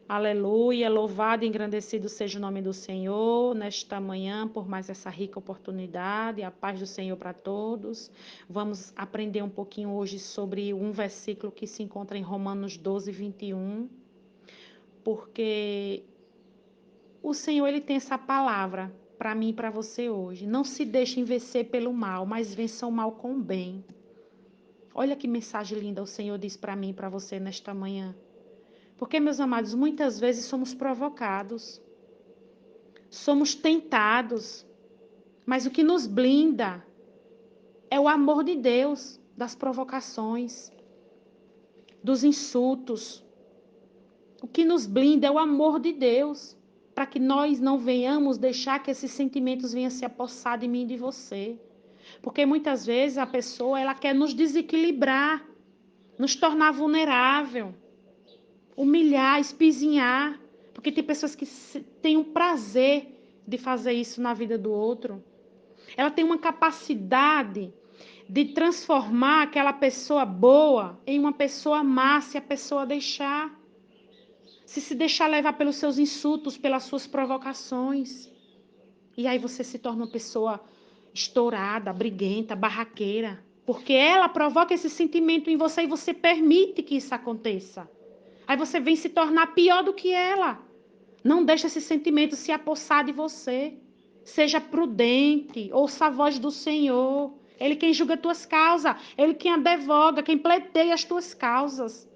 Aleluia, louvado e engrandecido seja o nome do Senhor nesta manhã, por mais essa rica oportunidade. A paz do Senhor para todos. Vamos aprender um pouquinho hoje sobre um versículo que se encontra em Romanos 12, 21, porque o Senhor ele tem essa palavra para mim e para você hoje. Não se deixem vencer pelo mal, mas vençam o mal com o bem. Olha que mensagem linda o Senhor diz para mim e para você nesta manhã. Porque, meus amados, muitas vezes somos provocados, somos tentados, mas o que nos blinda é o amor de Deus, das provocações, dos insultos. O que nos blinda é o amor de Deus, para que nós não venhamos deixar que esses sentimentos venham se apossar de mim e de você. Porque muitas vezes a pessoa ela quer nos desequilibrar, nos tornar vulnerável, humilhar, espizinhar, porque tem pessoas que têm um prazer de fazer isso na vida do outro. Ela tem uma capacidade de transformar aquela pessoa boa em uma pessoa má, se a pessoa deixar. Se deixar levar pelos seus insultos, pelas suas provocações. E aí você se torna uma pessoa estourada, briguenta, barraqueira. Porque ela provoca esse sentimento em você e você permite que isso aconteça. Aí você vem se tornar pior do que ela. Não deixe esse sentimento se apossar de você. Seja prudente, ouça a voz do Senhor. Ele quem julga tuas causas, ele quem advoga, quem pleiteia as tuas causas.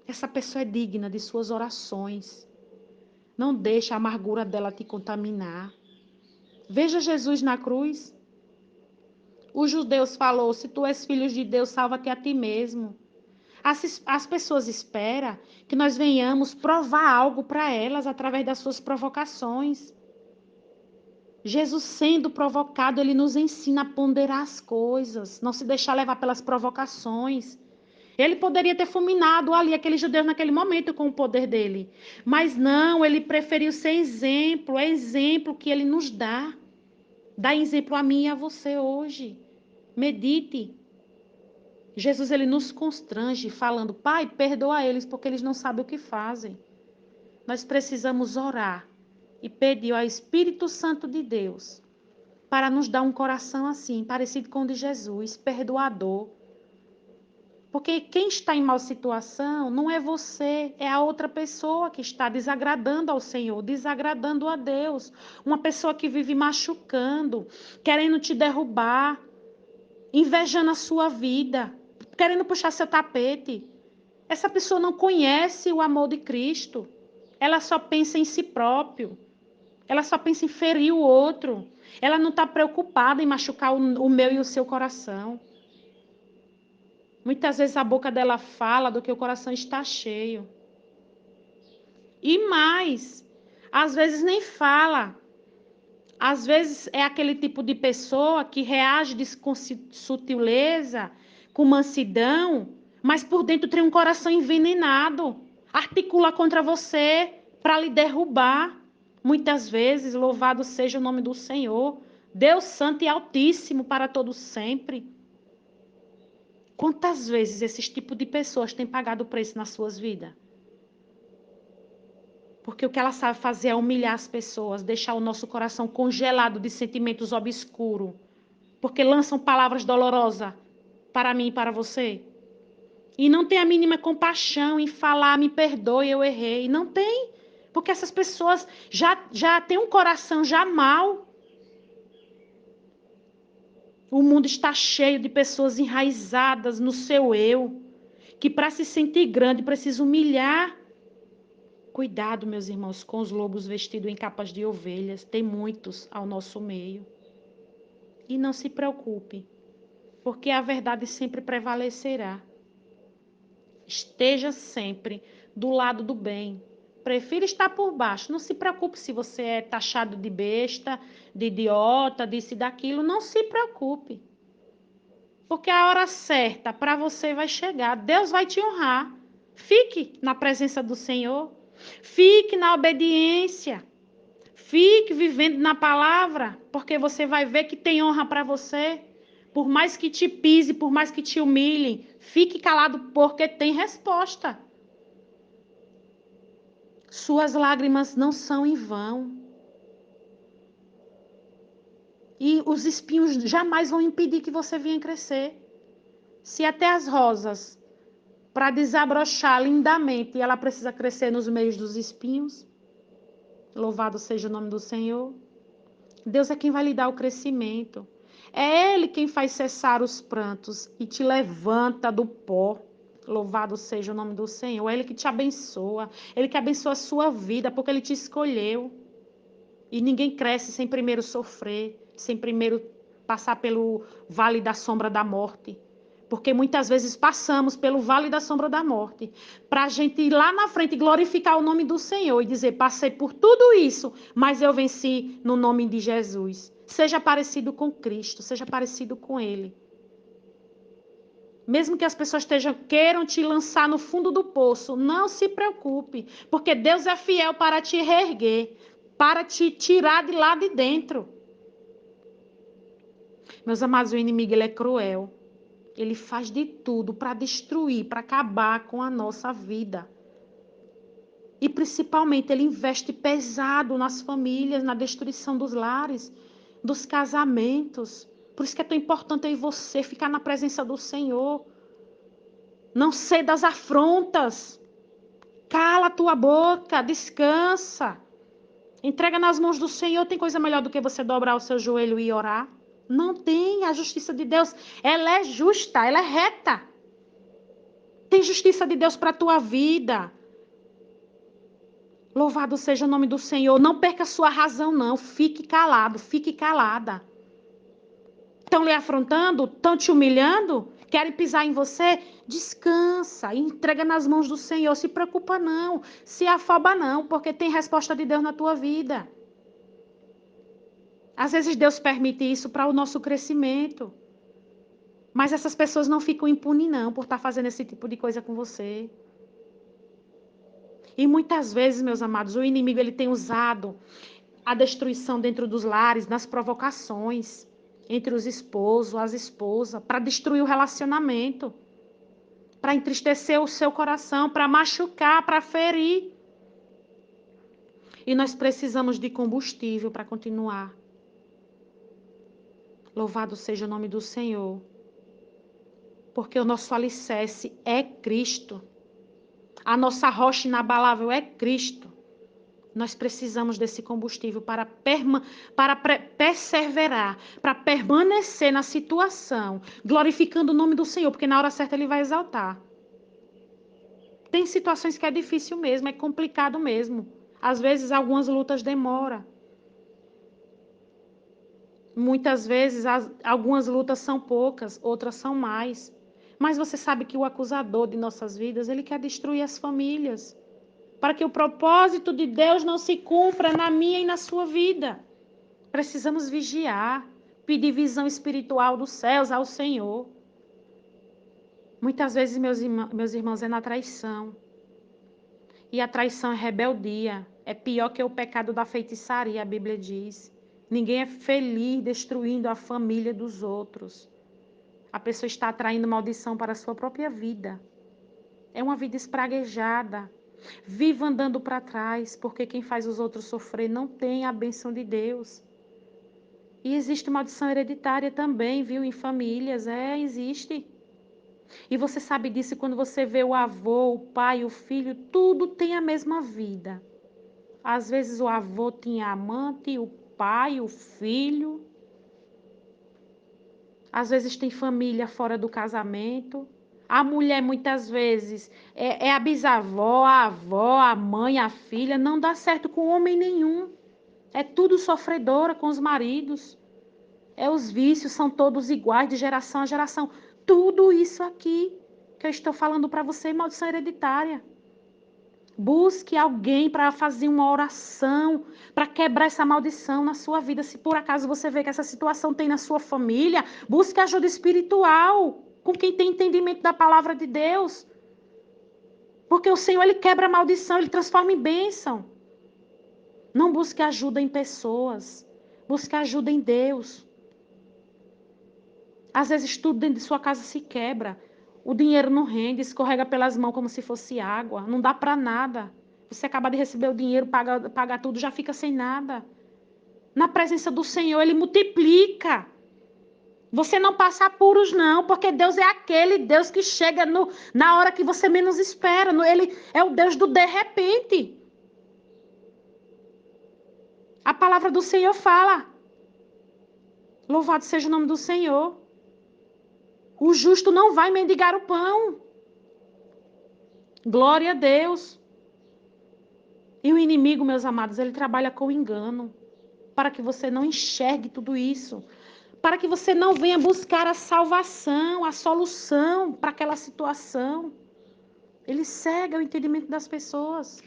Essa pessoa é digna de suas orações. Não deixe a amargura dela te contaminar. Veja Jesus na cruz. Os judeus falou, se tu és filho de Deus, salva-te a ti mesmo. As pessoas esperam que nós venhamos provar algo para elas através das suas provocações. Jesus sendo provocado, ele nos ensina a ponderar as coisas, não se deixar levar pelas provocações. Ele poderia ter fulminado ali aqueles judeus naquele momento com o poder dele. Mas não, ele preferiu ser exemplo, é exemplo que ele nos dá. Dá exemplo a mim e a você hoje. Medite. Jesus ele nos constrange falando, Pai, perdoa eles porque eles não sabem o que fazem. Nós precisamos orar e pedir ao Espírito Santo de Deus para nos dar um coração assim, parecido com o de Jesus, perdoador. Porque quem está em mal situação não é você, é a outra pessoa que está desagradando ao Senhor, desagradando a Deus. Uma pessoa que vive machucando, querendo te derrubar, invejando a sua vida, querendo puxar seu tapete. Essa pessoa não conhece o amor de Cristo. Ela só pensa em si próprio. Ela só pensa em ferir o outro. Ela não está preocupada em machucar o meu e o seu coração. Muitas vezes a boca dela fala do que o coração está cheio. E mais, às vezes nem fala. Às vezes é aquele tipo de pessoa que reage com sutileza, com mansidão, mas por dentro tem um coração envenenado. Articula contra você para lhe derrubar. Muitas vezes, louvado seja o nome do Senhor. Deus santo e altíssimo para todos sempre. Quantas vezes esses tipos de pessoas têm pagado o preço nas suas vidas? Porque o que ela sabe fazer é humilhar as pessoas, deixar o nosso coração congelado de sentimentos obscuros. Porque lançam palavras dolorosas para mim e para você. E não tem a mínima compaixão em falar, me perdoe, eu errei. Não tem. Porque essas pessoas já têm um coração já mau. O mundo está cheio de pessoas enraizadas no seu eu, que para se sentir grande precisa humilhar. Cuidado, meus irmãos, com os lobos vestidos em capas de ovelhas. Tem muitos ao nosso meio. E não se preocupe, porque a verdade sempre prevalecerá. Esteja sempre do lado do bem. Prefira estar por baixo. Não se preocupe se você é taxado de besta, de idiota, disso e daquilo. Não se preocupe. Porque a hora certa para você vai chegar. Deus vai te honrar. Fique na presença do Senhor. Fique na obediência. Fique vivendo na palavra, porque você vai ver que tem honra para você. Por mais que te pise, por mais que te humilhe, fique calado porque tem resposta. Suas lágrimas não são em vão. E os espinhos jamais vão impedir que você venha crescer. Se até as rosas, para desabrochar lindamente, ela precisa crescer nos meios dos espinhos, louvado seja o nome do Senhor. Deus é quem vai lhe dar o crescimento. É Ele quem faz cessar os prantos e te levanta do pó. Louvado seja o nome do Senhor. É Ele que te abençoa. Ele que abençoa a sua vida, porque Ele te escolheu. E ninguém cresce sem primeiro sofrer, sem primeiro passar pelo vale da sombra da morte. Porque muitas vezes passamos pelo vale da sombra da morte, para a gente ir lá na frente e glorificar o nome do Senhor e dizer, passei por tudo isso, mas eu venci no nome de Jesus. Seja parecido com Cristo, seja parecido com Ele. Mesmo que as pessoas queiram te lançar no fundo do poço, não se preocupe, porque Deus é fiel para te reerguer, para te tirar de lá de dentro. Meus amados, o inimigo ele é cruel. Ele faz de tudo para destruir, para acabar com a nossa vida. E principalmente ele investe pesado nas famílias, na destruição dos lares, dos casamentos. Por isso que é tão importante aí você ficar na presença do Senhor. Não ceda às afrontas. Cala a tua boca, descansa. Entrega nas mãos do Senhor. Tem coisa melhor do que você dobrar o seu joelho e orar? Não tem. A justiça de Deus, ela é justa, ela é reta. Tem justiça de Deus para a tua vida. Louvado seja o nome do Senhor. Não perca a sua razão, não. Fique calado, fique calada. Estão lhe afrontando? Estão te humilhando? Querem pisar em você? Descansa, entrega nas mãos do Senhor. Se preocupa não, se afoba não, porque tem resposta de Deus na tua vida. Às vezes Deus permite isso para o nosso crescimento. Mas essas pessoas não ficam impunes não, por estar fazendo esse tipo de coisa com você. E muitas vezes, meus amados, o inimigo ele tem usado a destruição dentro dos lares, nas provocações entre os esposos, as esposas, para destruir o relacionamento, para entristecer o seu coração, para machucar, para ferir. E nós precisamos de combustível para continuar. Louvado seja o nome do Senhor. Porque o nosso alicerce é Cristo. A nossa rocha inabalável é Cristo. Nós precisamos desse combustível para perseverar, para permanecer na situação, glorificando o nome do Senhor, porque na hora certa Ele vai exaltar. Tem situações que é difícil mesmo, é complicado mesmo. Às vezes algumas lutas demoram. Muitas vezes algumas lutas são poucas, outras são mais. Mas você sabe que o acusador de nossas vidas, ele quer destruir as famílias, para que o propósito de Deus não se cumpra na minha e na sua vida. Precisamos vigiar, pedir visão espiritual dos céus ao Senhor. Muitas vezes, meus irmãos, é na traição. E a traição é rebeldia. É pior que o pecado da feitiçaria, a Bíblia diz. Ninguém é feliz destruindo a família dos outros. A pessoa está atraindo maldição para a sua própria vida. É uma vida espraguejada. Viva andando para trás, porque quem faz os outros sofrer não tem a bênção de Deus. E existe maldição hereditária também, viu, em famílias. Existe. E você sabe disso quando você vê o avô, o pai, o filho, tudo tem a mesma vida. Às vezes o avô tinha amante, o pai, o filho. Às vezes tem família fora do casamento. A mulher muitas vezes é a bisavó, a avó, a mãe, a filha. Não dá certo com homem nenhum. É tudo sofredora com os maridos. Os vícios são todos iguais de geração a geração. Tudo isso aqui que eu estou falando para você é maldição hereditária. Busque alguém para fazer uma oração, para quebrar essa maldição na sua vida. Se por acaso você vê que essa situação tem na sua família, busque ajuda espiritual com quem tem entendimento da palavra de Deus. Porque o Senhor, Ele quebra a maldição, Ele transforma em bênção. Não busque ajuda em pessoas, busque ajuda em Deus. Às vezes tudo dentro de sua casa se quebra. O dinheiro não rende, escorrega pelas mãos como se fosse água. Não dá para nada. Você acaba de receber o dinheiro, paga tudo, já fica sem nada. Na presença do Senhor, Ele multiplica. Você não passa apuros, não, porque Deus é aquele Deus que chega na hora que você menos espera. Ele é o Deus do de repente. A palavra do Senhor fala. Louvado seja o nome do Senhor. O justo não vai mendigar o pão. Glória a Deus. E o inimigo, meus amados, ele trabalha com engano. Para que você não enxergue tudo isso. Para que você não venha buscar a salvação, a solução para aquela situação. Ele cega o entendimento das pessoas.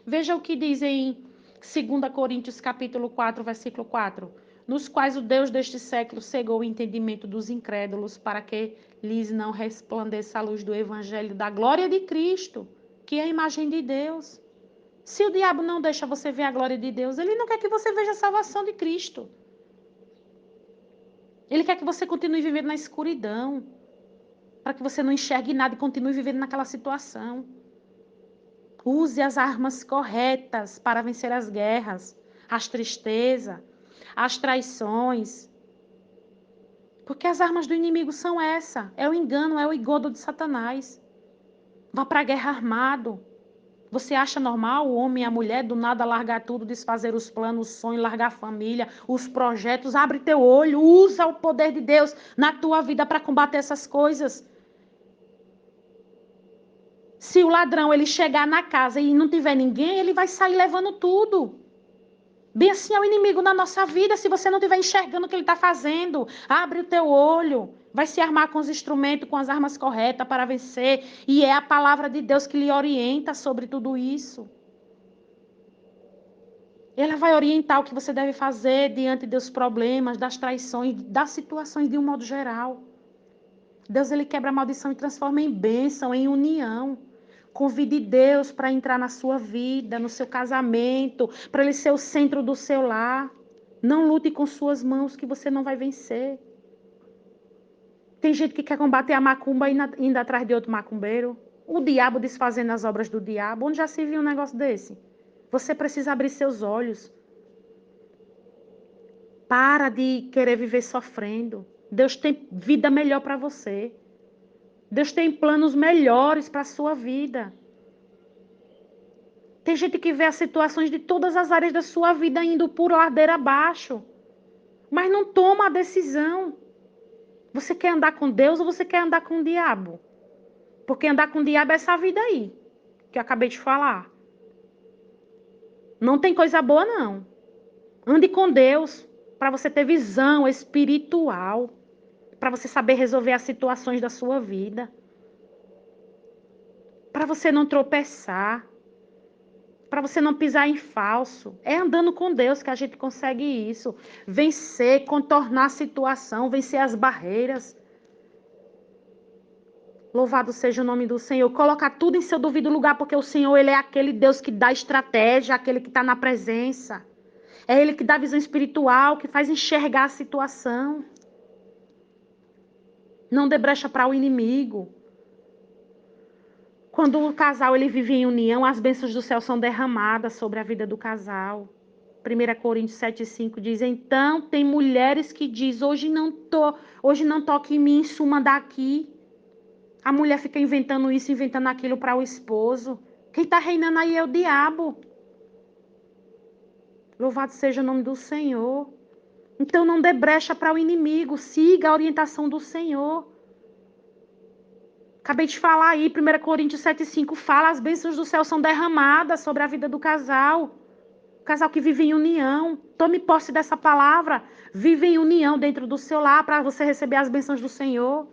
Veja o que diz em 2 Coríntios capítulo 4, versículo 4. Nos quais o Deus deste século cegou o entendimento dos incrédulos para que lhes não resplandeça a luz do evangelho da glória de Cristo, que é a imagem de Deus. Se o diabo não deixa você ver a glória de Deus, ele não quer que você veja a salvação de Cristo. Ele quer que você continue vivendo na escuridão, para que você não enxergue nada e continue vivendo naquela situação. Use as armas corretas para vencer as guerras, as tristezas, as traições. Porque as armas do inimigo são essa. É o engano, é o engodo de Satanás. Vá para a guerra armado. Você acha normal o homem e a mulher do nada largar tudo, desfazer os planos, os sonhos, largar a família, os projetos? Abre teu olho, usa o poder de Deus na tua vida para combater essas coisas. Se o ladrão ele chegar na casa e não tiver ninguém, ele vai sair levando tudo. Bem assim é o inimigo na nossa vida, se você não estiver enxergando o que ele está fazendo. Abre o teu olho, vai se armar com os instrumentos, com as armas corretas para vencer. E é a palavra de Deus que lhe orienta sobre tudo isso. Ela vai orientar o que você deve fazer diante dos problemas, das traições, das situações de um modo geral. Deus ele quebra a maldição e transforma em bênção, em união. Convide Deus para entrar na sua vida, no seu casamento, para Ele ser o centro do seu lar. Não lute com suas mãos que você não vai vencer. Tem gente que quer combater a macumba indo atrás de outro macumbeiro. O diabo desfazendo as obras do diabo. Onde já se viu um negócio desse? Você precisa abrir seus olhos. Para de querer viver sofrendo. Deus tem vida melhor para você. Deus tem planos melhores para a sua vida. Tem gente que vê as situações de todas as áreas da sua vida indo por ladeira abaixo, mas não toma a decisão. Você quer andar com Deus ou você quer andar com o diabo? Porque andar com o diabo é essa vida aí, que eu acabei de falar. Não tem coisa boa, não. Ande com Deus para você ter visão espiritual, para você saber resolver as situações da sua vida, para você não tropeçar, para você não pisar em falso. É andando com Deus que a gente consegue isso. Vencer, contornar a situação, vencer as barreiras. Louvado seja o nome do Senhor. Colocar tudo em seu devido lugar, porque o Senhor ele é aquele Deus que dá estratégia, aquele que está na presença. É Ele que dá visão espiritual, que faz enxergar a situação. Não dê brecha para o inimigo. Quando o casal ele vive em união, as bênçãos do céu são derramadas sobre a vida do casal. 1 Coríntios 7,5 diz, então tem mulheres que diz, hoje não toque em mim, suma daqui. A mulher fica inventando isso, inventando aquilo para o esposo. Quem está reinando aí é o diabo. Louvado seja o nome do Senhor. Então não dê brecha para o inimigo, siga a orientação do Senhor. Acabei de falar aí, 1 Coríntios 7,5 fala, as bênçãos do céu são derramadas sobre a vida do casal. O casal que vive em união. Tome posse dessa palavra. Vive em união dentro do seu lar para você receber as bênçãos do Senhor.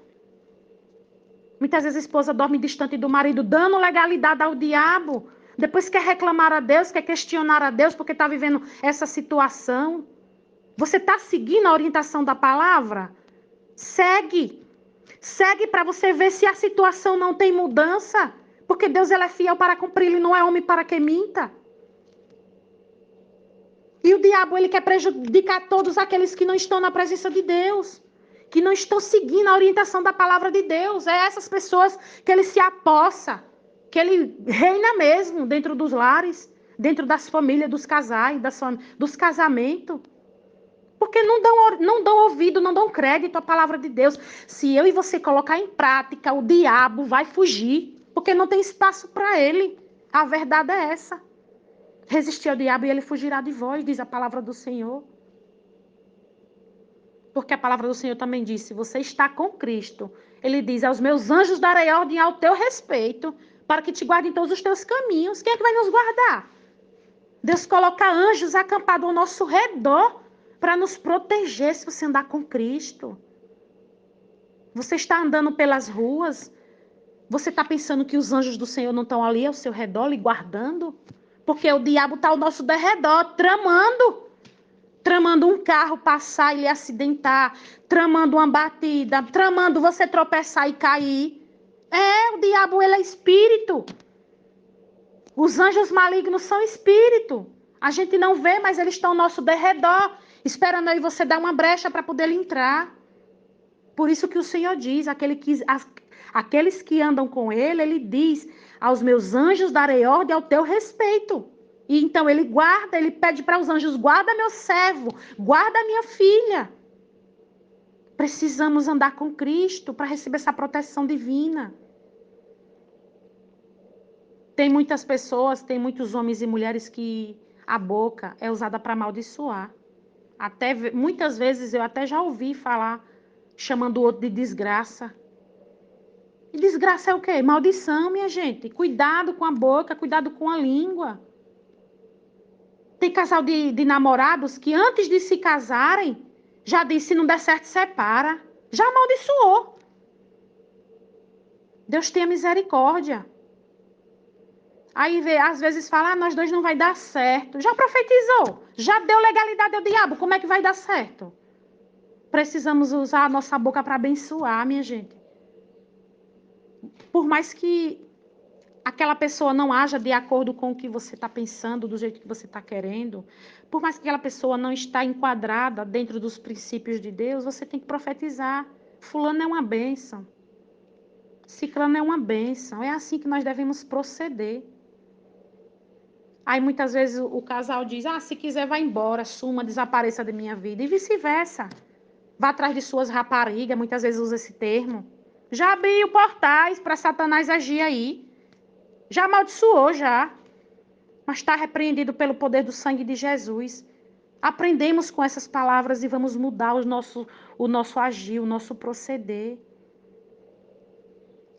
Muitas vezes a esposa dorme distante do marido, dando legalidade ao diabo. Depois quer reclamar a Deus, quer questionar a Deus porque está vivendo essa situação. Você está seguindo a orientação da palavra? Segue. Segue para você ver se a situação não tem mudança. Porque Deus ele é fiel para cumprir, ele não é homem para que minta. E o diabo ele quer prejudicar todos aqueles que não estão na presença de Deus. Que não estão seguindo a orientação da palavra de Deus. É essas pessoas que ele se apossa. Que ele reina mesmo dentro dos lares, dentro das famílias, dos casais, dos casamentos. Porque não dão ouvido, não dão crédito à palavra de Deus. Se eu e você colocar em prática, o diabo vai fugir, porque não tem espaço para ele. A verdade é essa. Resistir ao diabo e ele fugirá de vós, diz a palavra do Senhor. Porque a palavra do Senhor também diz, se você está com Cristo, ele diz, aos meus anjos darei ordem ao teu respeito, para que te guardem todos os teus caminhos. Quem é que vai nos guardar? Deus coloca anjos acampados ao nosso redor para nos proteger se você andar com Cristo. Você está andando pelas ruas, você está pensando que os anjos do Senhor não estão ali ao seu redor, lhe guardando? Porque o diabo está ao nosso derredor, tramando um carro passar e lhe acidentar, tramando uma batida, tramando você tropeçar e cair. O diabo, ele é espírito. Os anjos malignos são espírito. A gente não vê, mas eles estão ao nosso derredor, esperando aí você dar uma brecha para poder entrar. Por isso que o Senhor diz, aqueles que andam com ele diz, aos meus anjos darei ordem ao teu respeito. E então ele guarda, ele pede para os anjos, guarda meu servo, guarda minha filha. Precisamos andar com Cristo para receber essa proteção divina. Tem muitas pessoas, tem muitos homens e mulheres que a boca é usada para amaldiçoar. Muitas vezes eu até já ouvi falar, chamando o outro de desgraça. E desgraça é o quê? Maldição, minha gente. Cuidado com a boca, cuidado com a língua. Tem casal de namorados que antes de se casarem, já disse, se não der certo, separa. Já amaldiçoou. Deus tenha misericórdia. Aí às vezes fala, nós dois não vai dar certo. Já profetizou. Já deu legalidade ao diabo. Como é que vai dar certo? Precisamos usar a nossa boca para abençoar, minha gente. Por mais que aquela pessoa não haja de acordo com o que você está pensando, do jeito que você está querendo, por mais que aquela pessoa não está enquadrada dentro dos princípios de Deus, você tem que profetizar. Fulano é uma bênção. Ciclano é uma bênção. É assim que nós devemos proceder. Aí muitas vezes o casal diz, se quiser vá embora, suma, desapareça da minha vida. E vice-versa. Vá atrás de suas raparigas, muitas vezes usa esse termo. Já abriu portais para Satanás agir aí. Já amaldiçoou, já. Mas está repreendido pelo poder do sangue de Jesus. Aprendemos com essas palavras e vamos mudar o nosso agir, o nosso proceder.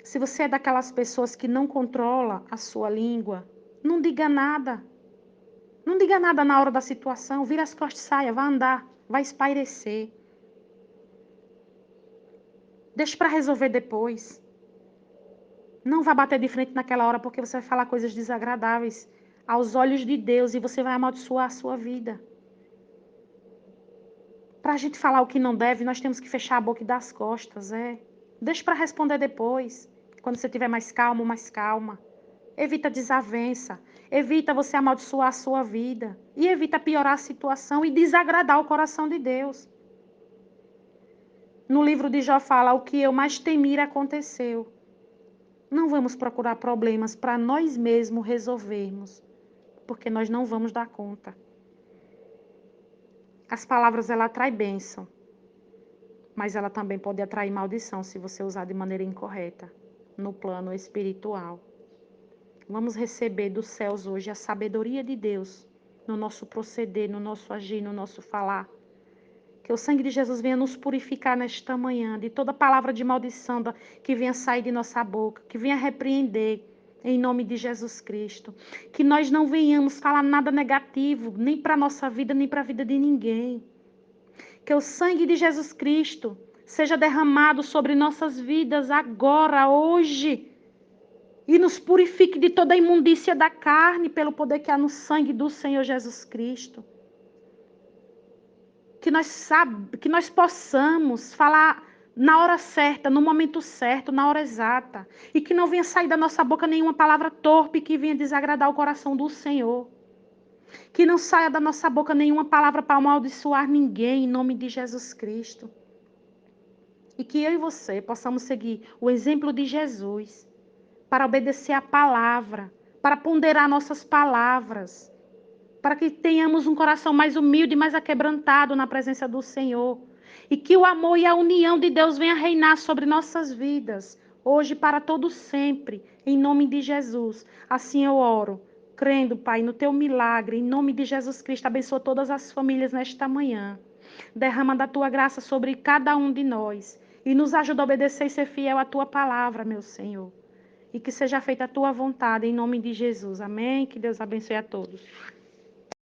Se você é daquelas pessoas que não controla a sua língua, não diga nada. Não diga nada na hora da situação. Vira as costas e saia, vai andar, vai espairecer. Deixa para resolver depois. Não vá bater de frente naquela hora porque você vai falar coisas desagradáveis aos olhos de Deus e você vai amaldiçoar a sua vida. Para a gente falar o que não deve, nós temos que fechar a boca e dar as costas, Deixa para responder depois, quando você estiver mais calmo, mais calma. Evita desavença, evita você amaldiçoar a sua vida e evita piorar a situação e desagradar o coração de Deus. No livro de Jó fala, o que eu mais temia aconteceu. Não vamos procurar problemas para nós mesmos resolvermos, porque nós não vamos dar conta. As palavras, ela atrai bênção, mas ela também pode atrair maldição se você usar de maneira incorreta, no plano espiritual. Vamos receber dos céus hoje a sabedoria de Deus no nosso proceder, no nosso agir, no nosso falar. Que o sangue de Jesus venha nos purificar nesta manhã de toda palavra de maldição que venha sair de nossa boca, que venha repreender em nome de Jesus Cristo. Que nós não venhamos falar nada negativo, nem para a nossa vida, nem para a vida de ninguém. Que o sangue de Jesus Cristo seja derramado sobre nossas vidas agora, hoje, e nos purifique de toda a imundícia da carne pelo poder que há no sangue do Senhor Jesus Cristo. Que nós possamos falar na hora certa, no momento certo, na hora exata. E que não venha sair da nossa boca nenhuma palavra torpe que venha desagradar o coração do Senhor. Que não saia da nossa boca nenhuma palavra para amaldiçoar ninguém, em nome de Jesus Cristo. E que eu e você possamos seguir o exemplo de Jesus. para obedecer a palavra, para ponderar nossas palavras, para que tenhamos um coração mais humilde, mais aquebrantado na presença do Senhor. E que o amor e a união de Deus venha reinar sobre nossas vidas, hoje e para todo sempre, em nome de Jesus. Assim eu oro, crendo, Pai, no teu milagre, em nome de Jesus Cristo. Abençoa todas as famílias nesta manhã. Derrama da tua graça sobre cada um de nós e nos ajuda a obedecer e ser fiel à tua palavra, meu Senhor. E que seja feita a tua vontade, em nome de Jesus. Amém? Que Deus abençoe a todos.